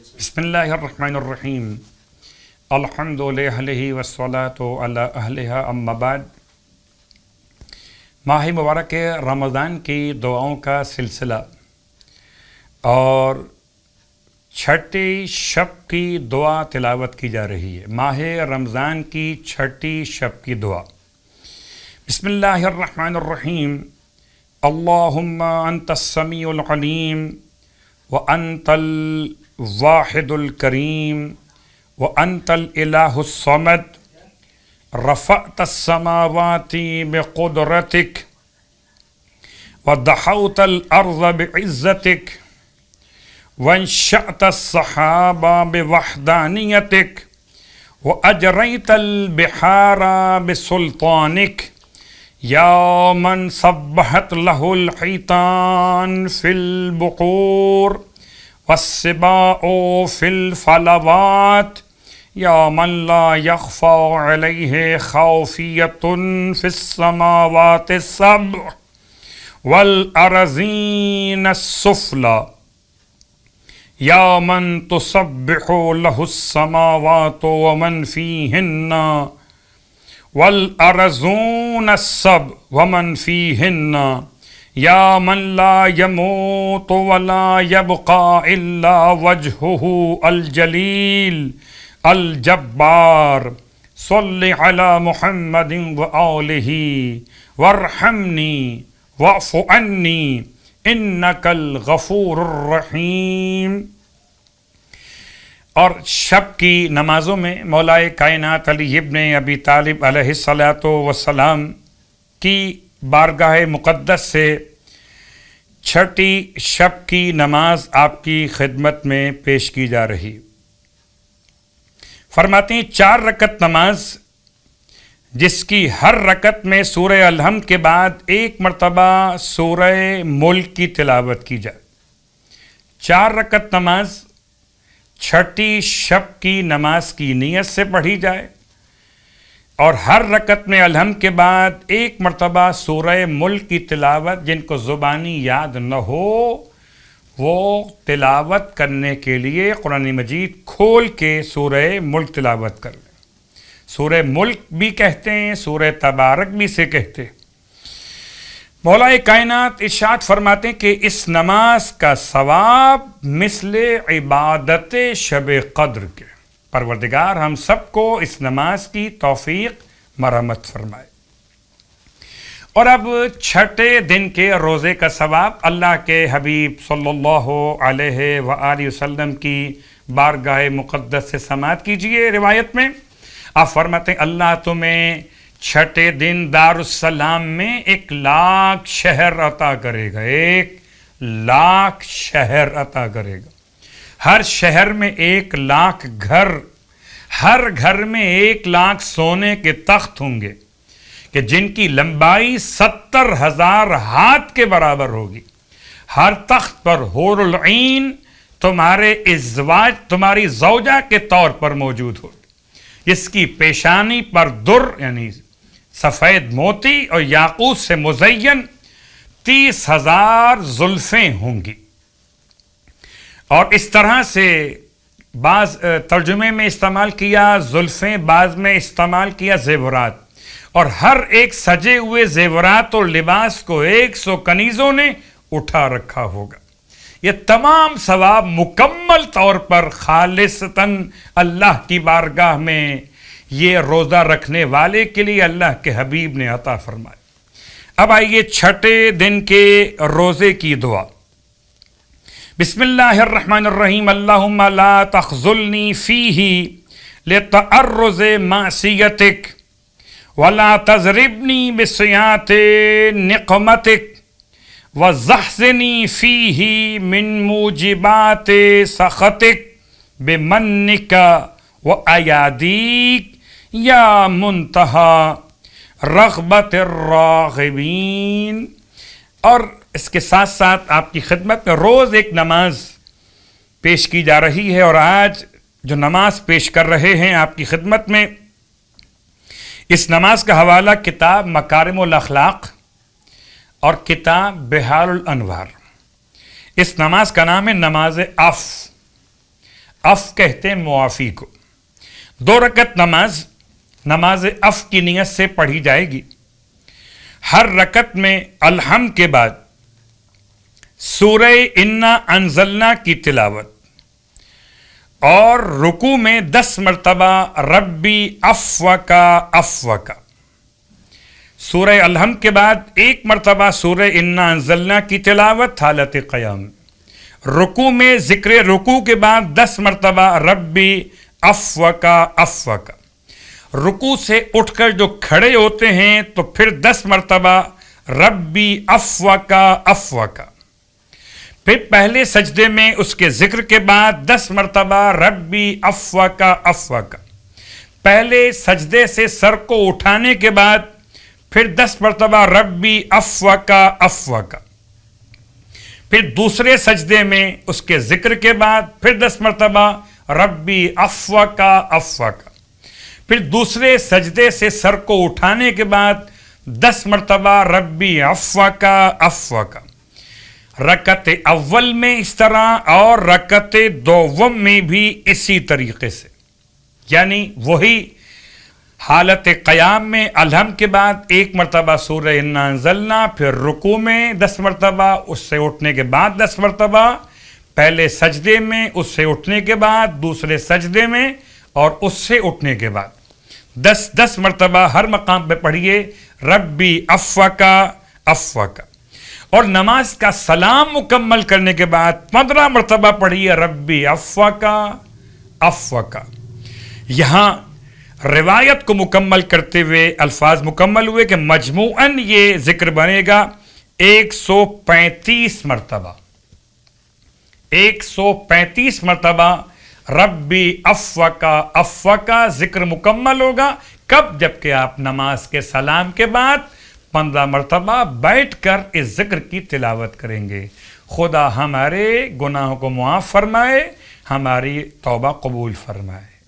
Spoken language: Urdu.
بسم اللہ الرحمن الرحیم الحمد للہ والصلاۃ علی اہلہا اما بعد۔ ماہ مبارک رمضان کی دعاؤں کا سلسلہ اور چھٹی شب کی دعا تلاوت کی جا رہی ہے۔ ماہ رمضان کی چھٹی شب کی دعا۔ بسم اللہ الرحمن الرحیم اللہم انت السمیع العلیم وانت الواحد الکریم وانت الالہ الصمد رفعت السماوات بقدرتک ودحوت الارض بعزتک وانشأت السحاب بوحدانیتک واجریت البحار بسلطانک یا من سبحت لہ الحیتان فی البحور والسباع فی الفلوات یا من لا یخفی علیہ خافیۃ فی السماوات السبع والارضین السفلی یا من تسبح لہ السماوات ومن فیہن والارضون السبع ومن فیہن یا من لا يموت ولا يبقى الا وجهه الجلیل الجبار صل علی محمد وآلہ وارحمنی واعف عنی انک الغفور الرحیم۔ اور شب کی نمازوں میں مولا کائنات علی ابن ابی طالب علیہ الصلاۃ والسلام کی بارگاہ مقدس سے چھٹی شب کی نماز آپ کی خدمت میں پیش کی جا رہی۔ فرماتے ہیں 4 رکعت نماز جس کی ہر رکعت میں سورہ الحمد کے بعد 1 مرتبہ سورہ ملک کی تلاوت کی جائے۔ 4 رکعت نماز چھٹی شب کی نماز کی نیت سے پڑھی جائے اور ہر رکعت میں الحمد کے بعد 1 مرتبہ سورہ ملک کی تلاوت، جن کو زبانی یاد نہ ہو وہ تلاوت کرنے کے لیے قرآن مجید کھول کے سورہ ملک تلاوت کر لیں۔ سورہ ملک بھی کہتے ہیں، سورہ تبارک بھی سے کہتے ہیں۔ مولا کائنات ارشاد فرماتے ہیں کہ اس نماز کا ثواب مثل عبادت شب قدر کے۔ پروردگار ہم سب کو اس نماز کی توفیق مرحمت فرمائے۔ اور اب چھٹے دن کے روزے کا ثواب اللہ کے حبیب صلی اللہ علیہ وآلہ وسلم کی بارگاہ مقدس سے سماعت کیجئے۔ روایت میں آپ فرماتے ہیں اللہ تمہیں چھٹے دن دارالسلام میں 1,00,000 شہر عطا کرے گا، 1,00,000 شہر عطا کرے گا۔ ہر شہر میں 1,00,000 گھر، ہر گھر میں 1,00,000 سونے کے تخت ہوں گے کہ جن کی لمبائی 70,000 ہاتھ کے برابر ہوگی۔ ہر تخت پر حور العین تمہارے ازواج، تمہاری زوجہ کے طور پر موجود ہوگی، جس کی پیشانی پر در یعنی سفید موتی اور یاقوت سے مزین 30,000 زلفیں ہوں گی۔ اور اس طرح سے بعض ترجمے میں استعمال کیا زلفیں، بعض میں استعمال کیا زیورات، اور ہر ایک سجے ہوئے زیورات اور لباس کو 100 کنیزوں نے اٹھا رکھا ہوگا۔ یہ تمام ثواب مکمل طور پر خالصتاً اللہ کی بارگاہ میں یہ روزہ رکھنے والے کے لیے اللہ کے حبیب نے عطا فرمائے۔ اب آئیے چھٹے دن کے روزے کی دعا۔ بسم اللہ الرحمن الرحیم اللہم لا تخذلنی فیہ لتعرض معصیتک ولا تضربنی بسیئات نقمتک وزحزنی فیہ من موجبات سخطک بمنک وایادیک یا منتہی رغبت الراغبین۔ اور اس کے ساتھ ساتھ آپ کی خدمت میں روز ایک نماز پیش کی جا رہی ہے، اور آج جو نماز پیش کر رہے ہیں آپ کی خدمت میں، اس نماز کا حوالہ کتاب مکارم الاخلاق اور کتاب بحار الانوار۔ اس نماز کا نام ہے نماز عفو۔ اف کہتے ہیں معافی کو. 2 رکعت نماز اف کی نیت سے پڑھی جائے گی. ہر رکعت میں الحمد کے بعد سورہ انا انزلنا کی تلاوت اور رکوع میں 10 مرتبہ ربی افوکا افوکا. سورہ الحمد کے بعد 1 مرتبہ سورہ انا انزلنا کی تلاوت حالت قیام. رکوع میں ذکر رکوع کے بعد 10 مرتبہ ربی افوکا افوکا. رکوع سے اٹھ کر جو کھڑے ہوتے ہیں تو پھر 10 مرتبہ ربی افوکا افوکا. پھر پہلے سجدے میں اس کے ذکر کے بعد 10 مرتبہ ربی افوکا افوکا. پہلے سجدے سے سر کو اٹھانے کے بعد پھر 10 مرتبہ ربی افوکا افوکا. پھر دوسرے سجدے میں اس کے ذکر کے بعد پھر 10 مرتبہ ربی افوکا افوکا. پھر دوسرے سجدے سے سر کو اٹھانے کے بعد 10 مرتبہ ربی افوکا افوکا. رکعت اول میں اس طرح اور رکعت دوم میں بھی اسی طریقے سے، یعنی وہی حالت قیام میں الحمد کے بعد 1 مرتبہ سورہ انا انزلنا، پھر رکوع میں 10 مرتبہ، اس سے اٹھنے کے بعد 10 مرتبہ، پہلے سجدے میں، اس سے اٹھنے کے بعد، دوسرے سجدے میں اور اس سے اٹھنے کے بعد 10 مرتبہ ہر مقام پہ پڑھیے ربی افوکا افوکا. اور نماز کا سلام مکمل کرنے کے بعد 15 مرتبہ پڑھیے ربی افوکا افوکا. یہاں روایت کو مکمل کرتے ہوئے الفاظ مکمل ہوئے کہ مجموعاً یہ ذکر بنے گا 135 مرتبہ. 135 مرتبہ ربی افوکا افوکا ذکر مکمل ہوگا. کب؟ جبکہ آپ نماز کے سلام کے بعد 15 مرتبہ بیٹھ کر اس ذکر کی تلاوت کریں گے. خدا ہمارے گناہوں کو معاف فرمائے، ہماری توبہ قبول فرمائے.